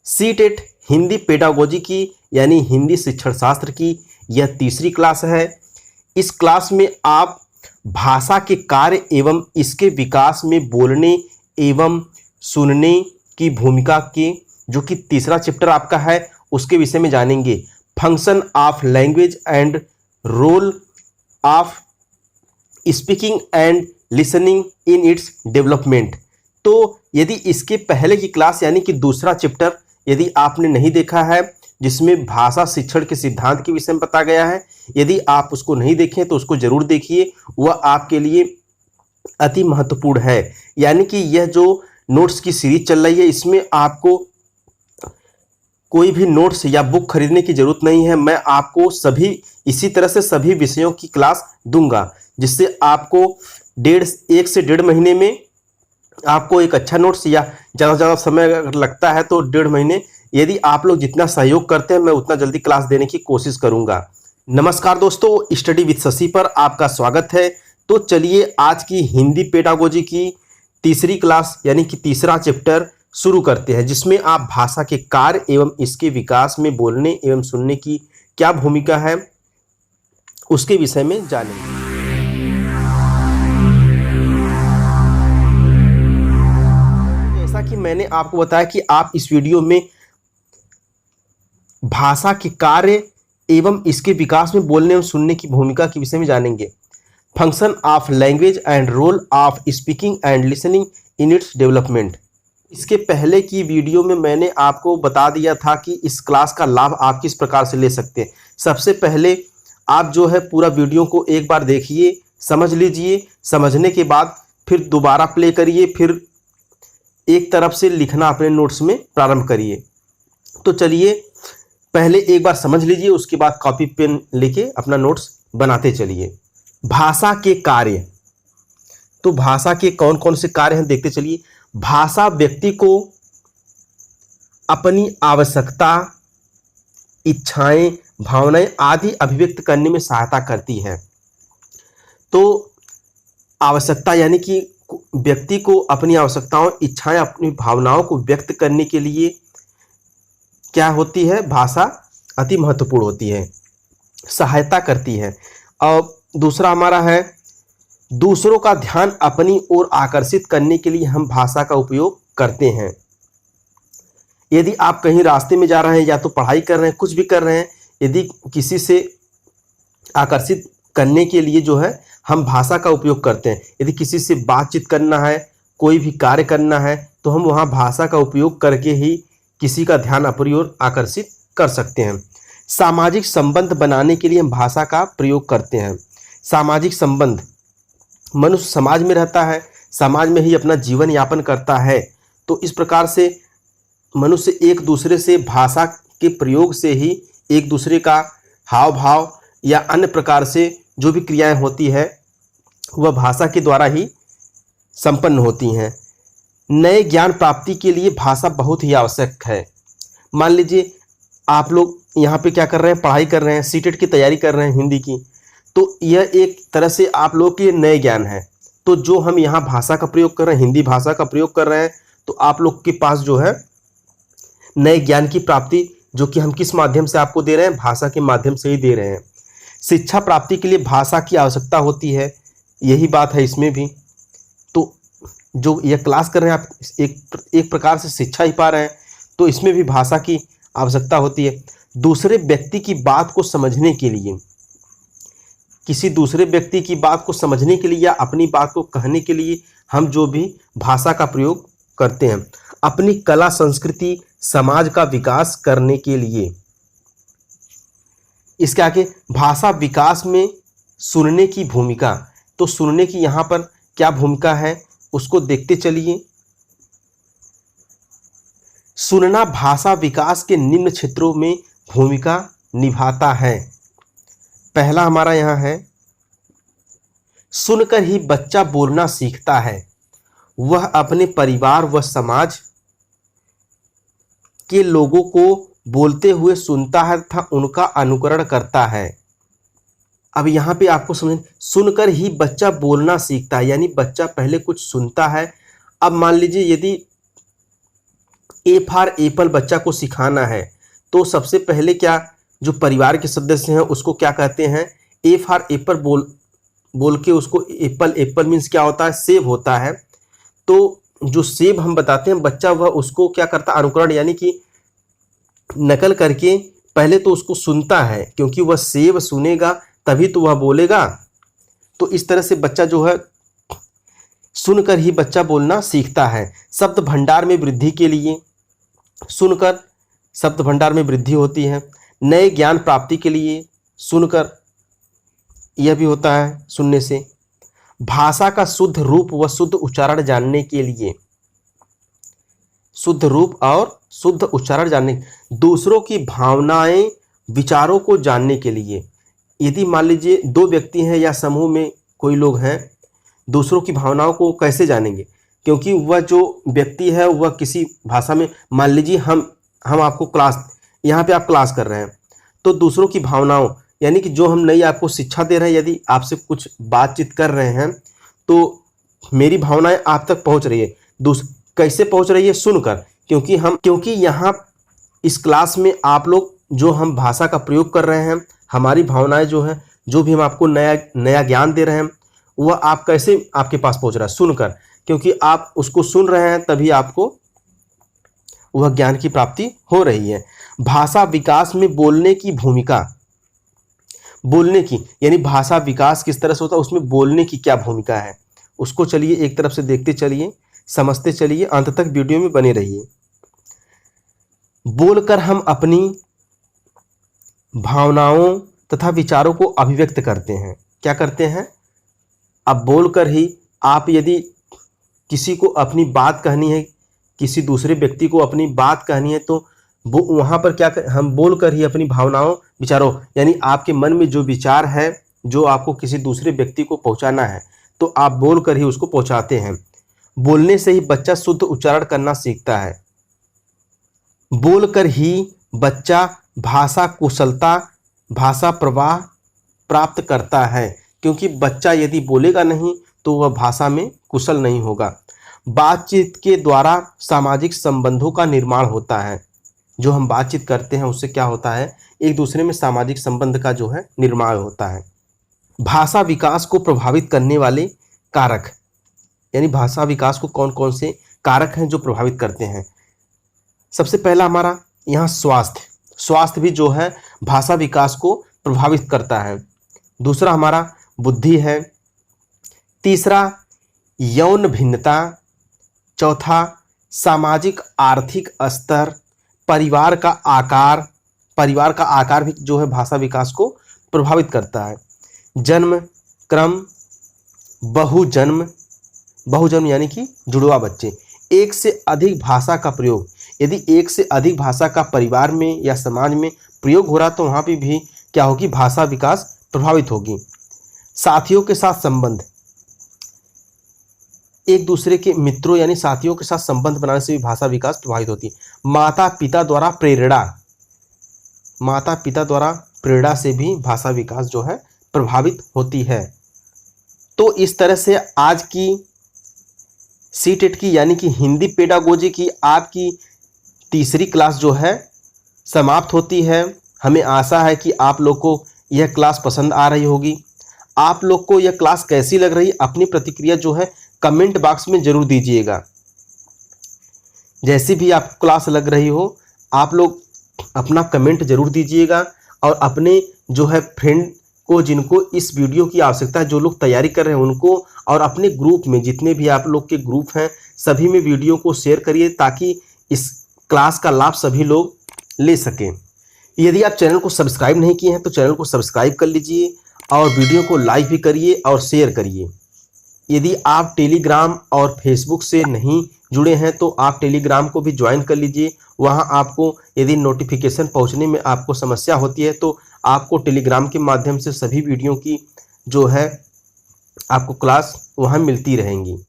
CTET Hindi pedagogy की यानी हिंदी शिक्षण शास्त्र की यह तीसरी क्लास है। इस क्लास में आप भाषा के कार्य एवं इसके विकास में बोलने एवं सुनने की भूमिका के जो कि तीसरा चैप्टर आपका है उसके विषय में जानेंगे। Function of language and role of speaking and listening in its development. तो यदि इसके पहले की क्लास यानी कि दूसरा चैप्टर यदि आपने नहीं देखा है जिसमें भाषा शिक्षण के सिद्धांत के विषय में बताया गया है, यदि आप उसको नहीं देखें तो उसको जरूर देखिए, वह आपके लिए अति महत्वपूर्ण है। यानी कि यह जो नोट्स की सीरीज चल रही है इसमें आपको कोई भी नोट्स या बुक खरीदने की जरूरत नहीं है। मैं आपको सभी इसी तरह से सभी विषयों की क्लास दूंगा जिससे आपको 1 से 1.5 महीने में आपको एक अच्छा नोट्स या ज़्यादा से ज़्यादा समय अगर लगता है तो 1.5 महीने, यदि आप लोग जितना सहयोग करते हैं मैं उतना जल्दी क्लास देने की कोशिश करूंगा। नमस्कार दोस्तों, स्टडी विद शशि पर आपका स्वागत है। तो चलिए आज की हिंदी पेडागोजी की तीसरी क्लास यानी कि तीसरा चैप्टर शुरू करते हैं जिसमें आप भाषा के कार्य एवं इसके विकास में बोलने एवं सुनने की क्या भूमिका है उसके विषय में जानेंगे। जैसा कि मैंने आपको बताया कि आप इस वीडियो में भाषा के कार्य एवं इसके विकास में बोलने एवं सुनने की भूमिका के विषय में जानेंगे। Function of language and role of speaking and listening in its development. इसके पहले की वीडियो में मैंने आपको बता दिया था कि इस क्लास का लाभ आप किस प्रकार से ले सकते हैं। सबसे पहले आप जो है पूरा वीडियो को एक बार देखिए, समझ लीजिए, समझने के बाद फिर दोबारा प्ले करिए, फिर एक तरफ से लिखना अपने नोट्स में प्रारंभ करिए। तो चलिए पहले एक बार समझ लीजिए, उसके बाद कॉपी पेन लेके अपना नोट्स बनाते चलिए। भाषा के कार्य, तो भाषा के कौन कौन से कार्य हैं देखते चलिए। भाषा व्यक्ति को अपनी आवश्यकता, इच्छाएं, भावनाएं आदि अभिव्यक्त करने में सहायता करती है। तो आवश्यकता यानी कि व्यक्ति को अपनी आवश्यकताओं, इच्छाएं, अपनी भावनाओं को व्यक्त करने के लिए क्या होती है, भाषा अति महत्वपूर्ण होती है, सहायता करती है। और दूसरा हमारा है दूसरों का ध्यान अपनी ओर आकर्षित करने के लिए हम भाषा का उपयोग करते हैं। यदि आप कहीं रास्ते में जा रहे हैं या तो पढ़ाई कर रहे हैं, कुछ भी कर रहे हैं, यदि किसी से आकर्षित करने के लिए जो है हम भाषा का उपयोग करते हैं। यदि किसी से बातचीत करना है, कोई भी कार्य करना है तो हम वहाँ भाषा का उपयोग करके ही किसी का ध्यान अपनी ओर आकर्षित कर सकते हैं। सामाजिक संबंध बनाने के लिए हम भाषा का प्रयोग करते हैं। सामाजिक संबंध, मनुष्य समाज में रहता है, समाज में ही अपना जीवन यापन करता है, तो इस प्रकार से मनुष्य एक दूसरे से भाषा के प्रयोग से ही एक दूसरे का हाव भाव या अन्य प्रकार से जो भी क्रियाएं होती है वह भाषा के द्वारा ही संपन्न होती हैं। नए ज्ञान प्राप्ति के लिए भाषा बहुत ही आवश्यक है। मान लीजिए आप लोग यहाँ पे क्या कर रहे हैं, पढ़ाई कर रहे हैं, सीटेट की तैयारी कर रहे हैं हिंदी की, तो यह एक तरह से आप लोग के नए ज्ञान है। तो जो हम यहाँ भाषा का प्रयोग कर रहे हैं, हिंदी भाषा का प्रयोग कर रहे हैं, तो आप लोग के पास जो है नए ज्ञान की प्राप्ति जो कि हम किस माध्यम से आपको दे रहे हैं, भाषा के माध्यम से ही दे रहे हैं। शिक्षा प्राप्ति के लिए भाषा की आवश्यकता होती है, यही बात है इसमें भी। तो जो यह क्लास कर रहे हैं आप एक प्रकार से शिक्षा ही पा रहे हैं, तो इसमें भी भाषा की आवश्यकता होती है। दूसरे व्यक्ति की बात को समझने के लिए, किसी दूसरे व्यक्ति की बात को समझने के लिए या अपनी बात को कहने के लिए हम जो भी भाषा का प्रयोग करते हैं। अपनी कला, संस्कृति, समाज का विकास करने के लिए। इसके आगे भाषा विकास में सुनने की भूमिका, तो सुनने की यहाँ पर क्या भूमिका है उसको देखते चलिए। सुनना भाषा विकास के निम्न क्षेत्रों में भूमिका निभाता है। पहला हमारा यहाँ है, सुनकर ही बच्चा बोलना सीखता है। वह अपने परिवार व समाज के लोगों को बोलते हुए सुनता है तथा उनका अनुकरण करता है। अब यहाँ पे आपको समझ, सुनकर ही बच्चा बोलना सीखता है, यानी बच्चा पहले कुछ सुनता है। अब मान लीजिए यदि ए फॉर एप्पल बच्चा को सिखाना है, तो सबसे पहले क्या जो परिवार के सदस्य हैं उसको क्या कहते हैं, ए फॉर एप्पल बोल के उसको एप्पल, एप्पल मीन्स क्या होता है, सेब होता है। तो जो सेब हम बताते हैं बच्चा वह उसको क्या करता है, अनुकरण यानी कि नकल करके पहले तो उसको सुनता है, क्योंकि वह सेब सुनेगा तभी तो वह बोलेगा। तो इस तरह से बच्चा जो है सुनकर ही बच्चा बोलना सीखता है। शब्द भंडार में वृद्धि के लिए सुनकर शब्द भंडार में वृद्धि होती है। नए ज्ञान प्राप्ति के लिए सुनकर यह भी होता है सुनने से। भाषा का शुद्ध रूप व शुद्ध उच्चारण जानने के लिए, शुद्ध रूप और शुद्ध उच्चारण जानने, दूसरों की भावनाएं विचारों को जानने के लिए। यदि मान लीजिए दो व्यक्ति हैं या समूह में कोई लोग हैं, दूसरों की भावनाओं को कैसे जानेंगे, क्योंकि वह जो व्यक्ति है वह किसी भाषा में, मान लीजिए हम आपको क्लास, यहाँ पे आप क्लास कर रहे हैं, तो दूसरों की भावनाओं यानी कि जो हम नई आपको शिक्षा दे रहे हैं, यदि आपसे कुछ बातचीत कर रहे हैं तो मेरी भावनाएं आप तक पहुंच रही है। कैसे पहुंच रही है, सुनकर, क्योंकि यहाँ इस क्लास में आप लोग जो हम भाषा का प्रयोग कर रहे हैं, हमारी भावनाएं जो है, जो भी हम आपको नया ज्ञान दे रहे हैं, वह आप कैसे आपके पास पहुंच रहा है, सुनकर, क्योंकि आप उसको सुन रहे हैं तभी आपको वह ज्ञान की प्राप्ति हो रही है। भाषा विकास में बोलने की भूमिका, बोलने की यानी भाषा विकास किस तरह से होता है, उसमें बोलने की क्या भूमिका है, उसको चलिए एक तरफ से देखते चलिए, समझते चलिए, अंत तक वीडियो में बने रहिए। बोलकर हम अपनी भावनाओं तथा विचारों को अभिव्यक्त करते हैं। क्या करते हैं, अब बोलकर ही आप यदि किसी को अपनी बात कहनी है, किसी दूसरे व्यक्ति को अपनी बात कहनी है, तो वो वहाँ पर क्या हम बोलकर ही अपनी भावनाओं विचारों यानी आपके मन में जो विचार है, जो आपको किसी दूसरे व्यक्ति को पहुँचाना है, तो आप बोलकर ही उसको पहुँचाते हैं। बोलने से ही बच्चा शुद्ध उच्चारण करना सीखता है। बोलकर ही बच्चा भाषा कुशलता, भाषा प्रवाह प्राप्त करता है, क्योंकि बच्चा यदि बोलेगा नहीं तो वह भाषा में कुशल नहीं होगा। बातचीत के द्वारा सामाजिक संबंधों का निर्माण होता है। जो हम बातचीत करते हैं उससे क्या होता है, एक दूसरे में सामाजिक संबंध का जो है निर्माण होता है। भाषा विकास को प्रभावित करने वाले कारक, यानी भाषा विकास को कौन कौन से कारक हैं जो प्रभावित करते हैं। सबसे पहला हमारा यहाँ स्वास्थ्य भी जो है भाषा विकास को प्रभावित करता है। दूसरा हमारा बुद्धि है। तीसरा यौन भिन्नता। चौथा सामाजिक आर्थिक स्तर। परिवार का आकार भी जो है भाषा विकास को प्रभावित करता है। जन्म क्रम, बहुजन्म यानी कि जुड़वा बच्चे। एक से अधिक भाषा का प्रयोग, यदि एक से अधिक भाषा का परिवार में या समाज में प्रयोग हो रहा तो वहाँ पे भी क्या होगी, भाषा विकास प्रभावित होगी। साथियों के साथ संबंध, एक दूसरे के मित्रों यानी साथियों के साथ संबंध बनाने से भी भाषा विकास प्रभावित होती है। माता पिता द्वारा प्रेरणा से भी भाषा विकास जो है प्रभावित होती है। तो इस तरह से आज की सीटेट की यानी कि हिंदी पेडागोजी की आपकी तीसरी क्लास जो है समाप्त होती है। हमें आशा है कि आप लोग को यह क्लास पसंद आ रही होगी। आप लोग को यह क्लास कैसी लग रही, अपनी प्रतिक्रिया जो है कमेंट बॉक्स में ज़रूर दीजिएगा। जैसी भी आपको क्लास लग रही हो आप लोग अपना कमेंट ज़रूर दीजिएगा और अपने जो है फ्रेंड को, जिनको इस वीडियो की आवश्यकता है, जो लोग तैयारी कर रहे हैं उनको, और अपने ग्रुप में जितने भी आप लोग के ग्रुप हैं सभी में वीडियो को शेयर करिए ताकि इस क्लास का लाभ सभी लोग ले सकें। यदि आप चैनल को सब्सक्राइब नहीं किए हैं तो चैनल को सब्सक्राइब कर लीजिए और वीडियो को लाइक भी करिए और शेयर करिए। यदि आप टेलीग्राम और फेसबुक से नहीं जुड़े हैं तो आप टेलीग्राम को भी ज्वाइन कर लीजिए। वहां आपको यदि नोटिफिकेशन पहुंचने में आपको समस्या होती है तो आपको टेलीग्राम के माध्यम से सभी वीडियो की जो है आपको क्लास वहां मिलती रहेंगी।